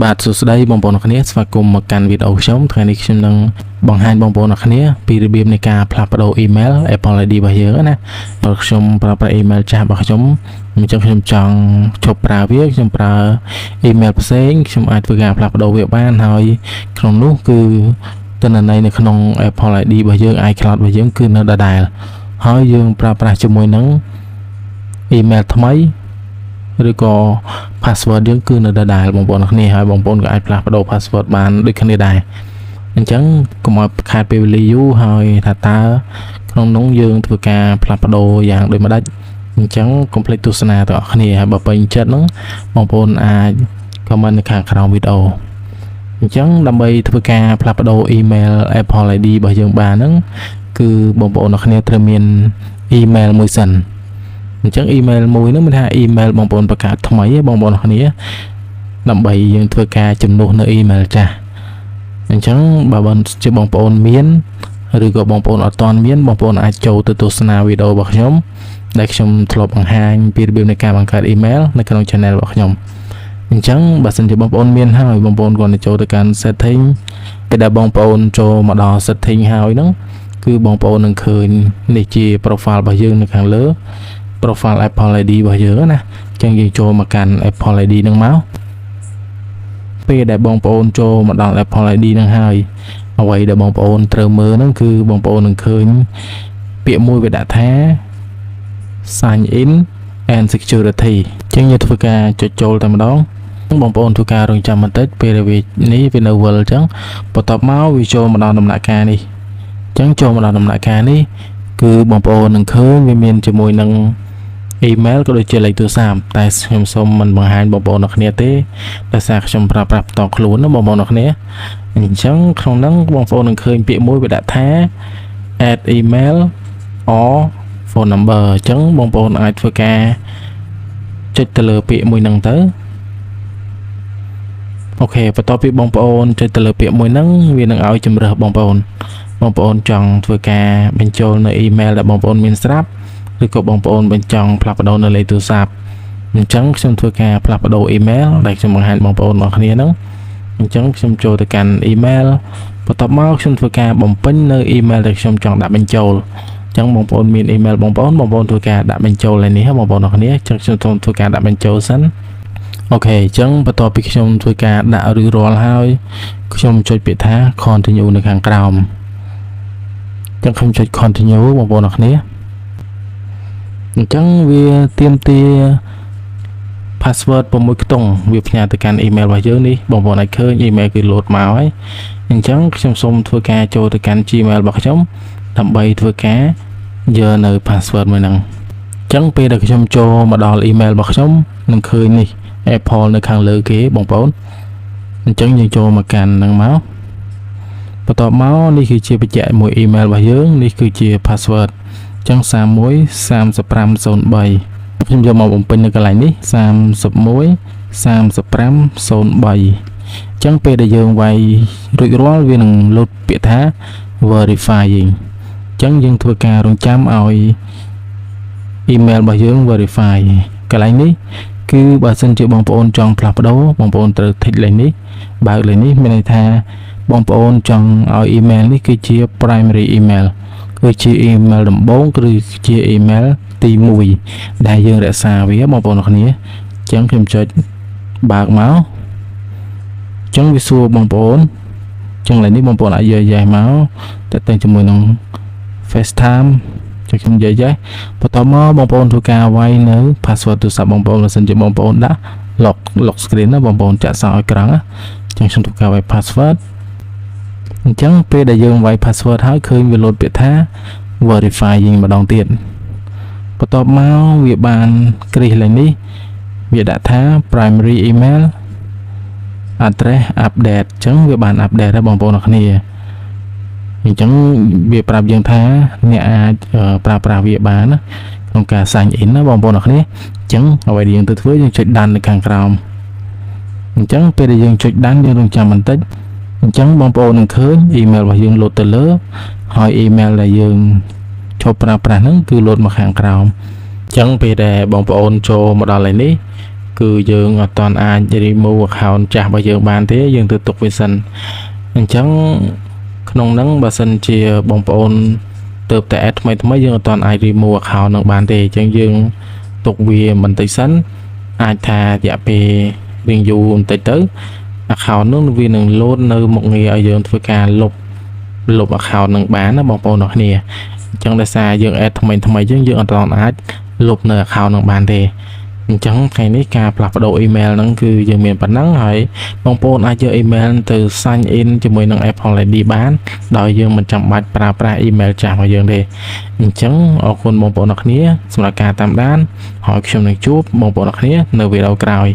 បាទសួស្តីបងប្អូនអ្នកគ្នាស្វាគមន៍មកកាន់វីដេអូខ្ញុំថ្ងៃនេះខ្ញុំនឹងបង្ហាញបងប្អូនអ្នកគ្នាពីរបៀបនៃការផ្លាស់ប្ដូរអ៊ីមែល Apple ID របស់យើងណាព្រោះខ្ញុំប្រើប្រាស់អ៊ីមែលចាស់របស់ខ្ញុំអញ្ចឹងខ្ញុំចង់ឈប់ប្រើវាខ្ញុំប្រើអ៊ីមែលផ្សេងខ្ញុំអាចធ្វើការផ្លាស់ប្ដូរវាបានហើយក្នុងនោះគឺទិន្នន័យនៅក្នុង Apple ID របស់យើង iCloud របស់យើងគឺនៅដដែលហើយយើងប្រើប្រាស់ជាមួយនឹងអ៊ីមែលថ្មីឬក៏ password យើងគឺនៅដដែលបងប្អូនគ្នាហើយបងប្អូនក៏អាចផ្លាស់ប្ដូរ password បានដូចគ្នាដែរអញ្ចឹងកុំឲ្យខាតពេលវេលាយូរហើយថាតើក្នុងនោះយើងធ្វើការផ្លាស់ប្ដូរយ៉ាងដូចម្ដេចអញ្ចឹងកុំភ្លេចទស្សនាទាំងអស់គ្នាហើយបើពេញចិត្តហ្នឹងបងប្អូនអាច comment នៅខាងក្រោមវីដេអូអញ្ចឹងដើម្បីធ្វើការផ្លាស់ប្ដូរ email Apple ID របស់យើងបានហ្នឹងគឺបងប្អូនអ្នកគ្នាត្រូវមាន email មួយសិនអញ្ចឹង email មួយហ្នឹងមានថា email បងប្អូនបង្កើតថ្មីបងប្អូនគ្នាដើម្បីយើងធ្វើការជំនួសនៅ email ចាស់អញ្ចឹងបើជាបងប្អូនមានឬក៏បងប្អូនអត់ទាន់មានបងប្អូនអាចចូលទៅទស្សនាវីដេអូរបស់ខ្ញុំដែលខ្ញុំធ្លាប់បង្ហាញពីរបៀបនៃការបង្កើត email នៅក្នុង channel របស់ខ្ញុំអញ្ចឹងបើសិនជាបងប្អូនមានហើយបងប្អូនគាត់ទៅចូលទៅកាន់ setting ពេលដែលបងប្អូនចូលមកដល់ setting ហើយហ្នឹងគឺបងប្អូននឹងឃើញនេះជា profile របស់យើងនៅខាងលើ profile Apple ID របស់យើងណាអញ្ចឹងយើងចូលមកកាន់ Apple ID ហ្នឹងមកពេលដែលបងប្អូនចូលមកដល់ Apple ID ហ្នឹងហើយអ្វីដែលបងប្អូនត្រូវមើលហ្នឹងគឺបងប្អូននឹងឃើញពាក្យមួយវាដាក់ថា sign in and security អញ្ចឹងយើងធ្វើការចុចចូលតែម្ដងបងប្អូនធ្វើការរងចាំបន្តិចពេលវានៅវិលអញ្ចឹងបន្ទាប់មកវាចូលមកដល់ដំណាក់កាលនេះអញ្ចឹងចូលមកដល់ដំណាក់កាលនេះគឺបងប្អូននឹងឃើញវាមានជាមួយនឹង email ក៏ដូចជាលេខទូរស័ព្ទតែខ្ញុំសូមមិនបង្ហាញបងប្អូនអ្នកគ្នាទេដោយសារខ្ញុំប្រើប្រាស់ផ្ទាល់ខ្លួនណាបងប្អូនអ្នកគ្នាអញ្ចឹងក្នុងហ្នឹងបងប្អូននឹងឃើញពាក្យមួយវាដាក់ថា add email or phone number អញ្ចឹងបងប្អូនអាចធ្វើការចុចទៅលើពាក្យមួយហ្នឹងទៅអូខេបន្ទាប់ពីបងប្អូនចុចទៅលើពាក្យមួយហ្នឹងវានឹងឲ្យជំរើសបងប្អូនចង់ធ្វើការបញ្ចូលនៅ email ដែលបងប្អូនមានស្រាប់ឬក៏បងប្អូនបញ្ចង់ផ្លាស់ប្ដូរនៅលេខទូរស័ព្ទអញ្ចឹងខ្ញុំធ្វើការផ្លាស់ប្ដូរ email ដែលខ្ញុំបង្ហាញបងប្អូនរបស់គ្នាហ្នឹងអញ្ចឹងខ្ញុំចូលទៅកាន់ email បន្ទាប់មកខ្ញុំធ្វើការបំពេញនៅ email ដែលខ្ញុំចង់ដាក់បញ្ចូលអញ្ចឹងបងប្អូនមាន email បងប្អូនធ្វើការដាក់បញ្ចូលឯនេះបងប្អូនរបស់គ្នាអញ្ចឹងខ្ញុំសូមធ្វើការដាក់បញ្ចូលសិនអូខេអញ្ចឹងបន្ទាប់ពីខ្ញុំធ្វើការដាក់រួចរាល់ហើយខ្ញុំចុចពាក្យថា continue នៅខាងក្រោមអញ្ចឹងខ្ញុំចុច continue បងប្អូនរបស់គ្នាអញ្ចឹងវាទាមទារ password 6ខ្ទង់វាផ្ញើទៅកាន់ email របស់យើងនេះបងប្អូនអាចឃើញ email គឺ load មកហើយអញ្ចឹងខ្ញុំសូមធ្វើការចូលទៅកាន់ Gmail របស់ខ្ញុំដើម្បីធ្វើការយកនៅ password មួយហ្នឹងអញ្ចឹងពេលដែលខ្ញុំចូលមកដល់ email របស់ខ្ញុំនឹងឃើញនេះ Apple នៅខាងលើគេបងប្អូនអញ្ចឹងយើងចូលមកកាន់ហ្នឹងមកបន្ទាប់មកនេះគឺជាបញ្ជាក់មួយ email របស់យើងនេះគឺជា passwordចឹង31 3503ខ្ញុំយកមកបំពេញនៅកន្លែងនេះ31 3503អញ្ចឹងពេលដែលយើងវាយរួចរាល់វានឹងលុបពាក្យថា verifying អញ្ចឹងយើងធ្វើការរងចាំឲ្យ email របស់យើង verify កន្លែងនេះគឺបើសិនជាបងប្អូនចង់ផ្លាស់ប្ដូរបងប្អូនត្រូវ tick លេខនេះបើកលេខនេះមានន័យថាបងប្អូនចង់ឲ្យ email នេះគឺជា primary emailគឺជា email ដំបូងឬជា email ទី1ដែលយើងរក្សាវាបងប្អូនអ្នកគ្នាអញ្ចឹងខ្ញុំចុចបើកមកអញ្ចឹងវាសួរបងប្អូនអញ្ចឹងឡើយនេះបងប្អូនអាចយក yes មកតែទៅជាមួយនឹង FaceTime ចុចខ្ញុំយក yes បន្ទាប់មកបងប្អូនធ្វើការវាយនៅ password ទូរស័ព្ទបងប្អូនបើសិនជាបងប្អូនដាក់ lock screen ណាបងប្អូនចាក់សោឲ្យក្រង់ណាអញ្ចឹងខ្ញុំធ្វើការវាយ passwordអញ្ចឹងពេលដែលយើងវាយ password ហើយឃើញវាលោតពាក្យថា verifying ម្ដងទៀតបន្ទាប់មកវាបានគ្រីសលេខនេះវាដាក់ថា primary email address update អញ្ចឹងវាបាន update ហើយបងប្អូនអរគ្នាអញ្ចឹងវាប្រាប់យើងថាអ្នកអាចប្រើប្រាស់វាបានណាក្នុងការ sign in ណាបងប្អូនអរគ្នាអញ្ចឹងអ្វីដែលយើងទៅធ្វើយើងចុចដាននៅខាងក្រោមអញ្ចឹងពេលដែលយើងចុចដានយើងរងចាំបន្តិចអញ្ចឹងបងប្អូននឹងឃើញ email របស់យើងលោតទៅលើហើយ email ដែលយើងឈប់ប្រើប្រាស់ហ្នឹងគឺលោតមកខាងក្រោមអញ្ចឹងពេលដែលបងប្អូនចូលមកដល់ឯនេះ គឺយើងអត់ទាន់អាច remove account ចាស់របស់យើងបានទេយើងទៅទុកវាសិនអញ្ចឹងក្នុងហ្នឹងបើសិនជាបងប្អូនទៅតែ add ថ្មីយើងអត់ទាន់អាច remove account នឹងបានទេអញ្ចឹងយើងទុកវាបន្តិចសិនអាចថារយៈពេលរៀងយូរបន្តិចទៅ account នោះវានឹង load នៅមុខងារឲ្យយើងធ្វើការលុប account នឹងបានណាបងប្អូនអរគ្នាអញ្ចឹងដោយសារយើង add ថ្មីយើងអត់ទាន់អាចលុបនៅ account នឹងបានទេអញ្ចឹងថ្ងៃនេះការផ្លាស់ប្ដូរ email ហ្នឹងគឺយើងមានប៉ុណ្ណឹងហើយបងប្អូនអាចយក email ទៅ sign in ជាមួយនឹង Apple ID បានដោយយើងមិនចាំបាច់ប្រើប្រាស់ email ចាស់របស់យើងទេអញ្ចឹងអរគុណបងប្អូនអរគ្នាសម្រាប់ការតាមដានហើយខ្ញុំនឹងជួបបងប្អូនអរគ្នានៅវីដេអូក្រោយ